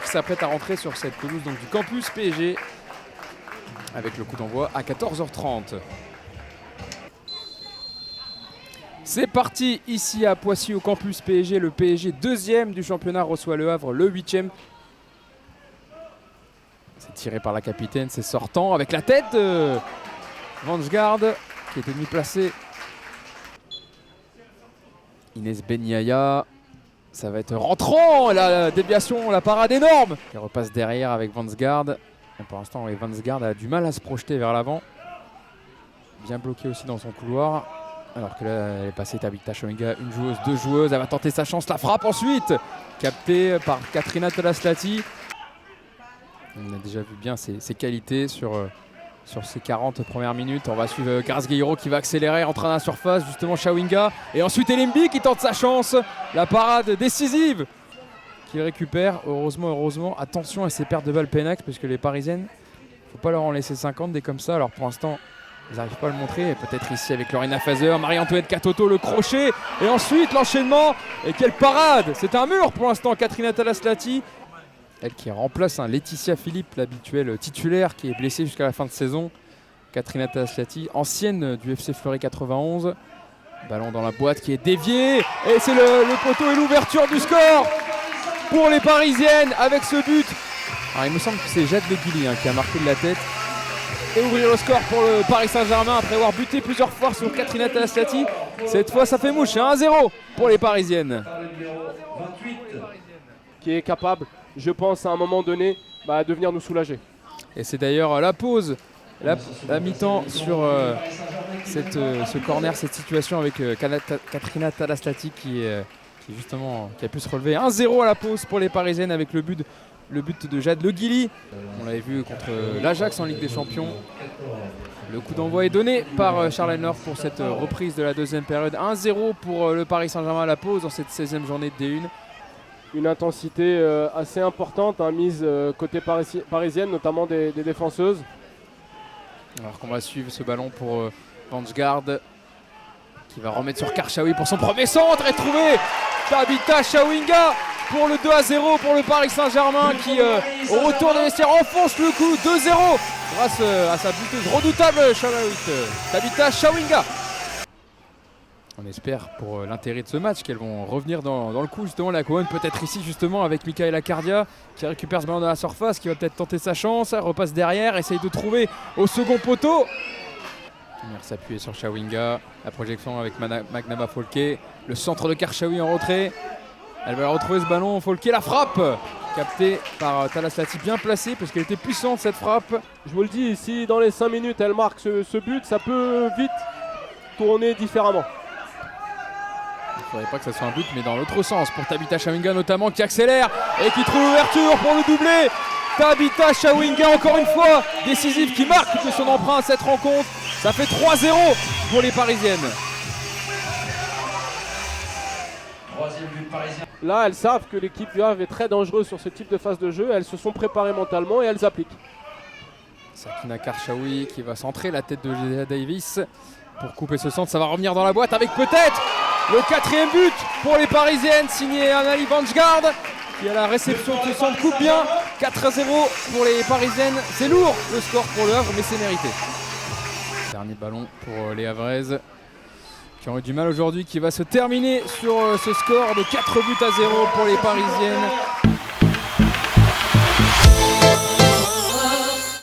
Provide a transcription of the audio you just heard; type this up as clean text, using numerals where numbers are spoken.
qui s'apprête à rentrer sur cette pelouse donc, du campus PSG avec le coup d'envoi à 14h30. C'est parti ici à Poissy au campus PSG. Le PSG deuxième du championnat reçoit le Havre, le 8e. C'est tiré par la capitaine, c'est sortant avec la tête de Vansgaard qui était mis placé. Inès Benyaya, ça va être rentrant, la déviation, la parade énorme. Elle repasse derrière avec Vansgaard. Pour l'instant, Vansgaard a du mal à se projeter vers l'avant. Bien bloqué aussi dans son couloir. Alors que là, elle est passée Tabitha Chawinga, une joueuse, deux joueuses. Elle va tenter sa chance, la frappe ensuite. Captée par Katrina Tolaslati. On a déjà vu bien ses qualités sur ces 40 premières minutes. On va suivre Garzgueiro qui va accélérer, rentrer dans la surface, justement Chawinga. Et ensuite Elimbi qui tente sa chance. La parade décisive qu'il récupère. Heureusement, attention à ces pertes de balles Pénax parce que les Parisiennes, il ne faut pas leur en laisser 50 des comme ça. Alors pour l'instant, ils n'arrivent pas à le montrer. Et peut-être ici avec Lorena Fazer, Marie-Antoinette Katoto, le crochet. Et ensuite l'enchaînement. Et quelle parade! C'est un mur pour l'instant, Katrina Tolaslati. Elle qui remplace Laetitia Philippe, l'habituelle titulaire qui est blessée jusqu'à la fin de saison. Katrina Tolaslati, ancienne du FC Fleury 91. Ballon dans la boîte qui est dévié. Et c'est le poteau et l'ouverture du score pour les Parisiennes avec ce but. Alors, il me semble que c'est Jade Le Guilly qui a marqué de la tête. Et ouvrir le score pour le Paris Saint-Germain après avoir buté plusieurs fois sur Katrina Tolaslati. Cette fois, ça fait mouche. C'est 1-0 pour les Parisiennes. Qui est capable, je pense, à un moment donné, de venir nous soulager. Et c'est d'ailleurs la pause, la mi-temps sur ce corner, cette situation avec Katrina Tolaslati qui a pu se relever. 1-0 à la pause pour les Parisiennes avec le but de Jade Le Guilly. On l'avait vu contre l'Ajax en Ligue des Champions. Le coup d'envoi est donné par Charles North pour cette reprise de la deuxième période. 1-0 pour le Paris Saint-Germain à la pause dans cette 16e journée de D1. Une intensité assez importante mise côté parisienne, notamment des défenseuses. Alors qu'on va suivre ce ballon pour Vansgaard qui va remettre sur Karchaoui pour son premier centre et trouver Tabitha Chawinga pour le 2-0 pour le Paris Saint-Germain qui au retour des vestiaires enfonce le coup 2-0 grâce à sa buteuse redoutable Tabitha Chawinga. On espère pour l'intérêt de ce match qu'elles vont revenir dans le coup justement la couronne, peut-être ici justement avec Michaela Cardia qui récupère ce ballon dans la surface, qui va peut-être tenter sa chance, elle repasse derrière, essaye de trouver au second poteau. Venir s'appuyer sur Chawinga, la projection avec Magnaba Folke, le centre de Karchaoui en retrait. Elle va retrouver ce ballon, Folke, la frappe captée par Tolaslati, bien placée parce qu'elle était puissante cette frappe. Je vous le dis, si dans les 5 minutes elle marque ce but, ça peut vite tourner différemment. Il ne faudrait pas que ça soit un but, mais dans l'autre sens pour Tabitha Chawinga notamment qui accélère et qui trouve l'ouverture pour le doublé. Tabitha Chawinga encore une fois décisive qui marque de son emprunt à cette rencontre. Ça fait 3-0 pour les Parisiennes. Là, elles savent que l'équipe du Havre est très dangereuse sur ce type de phase de jeu. Elles se sont préparées mentalement et elles appliquent. Sakina Karchaoui qui va centrer la tête de Géa Davis pour couper ce centre. Ça va revenir dans la boîte avec peut-être le 4e but pour les Parisiennes, signé Annalie Vansgaard qui à la réception de ce centre coupe bien. 4-0 pour les Parisiennes. C'est lourd le score pour le Havre, mais c'est mérité. Dernier ballon pour les Havraises qui ont eu du mal aujourd'hui, qui va se terminer sur ce score de 4 buts à 0 pour les Parisiennes.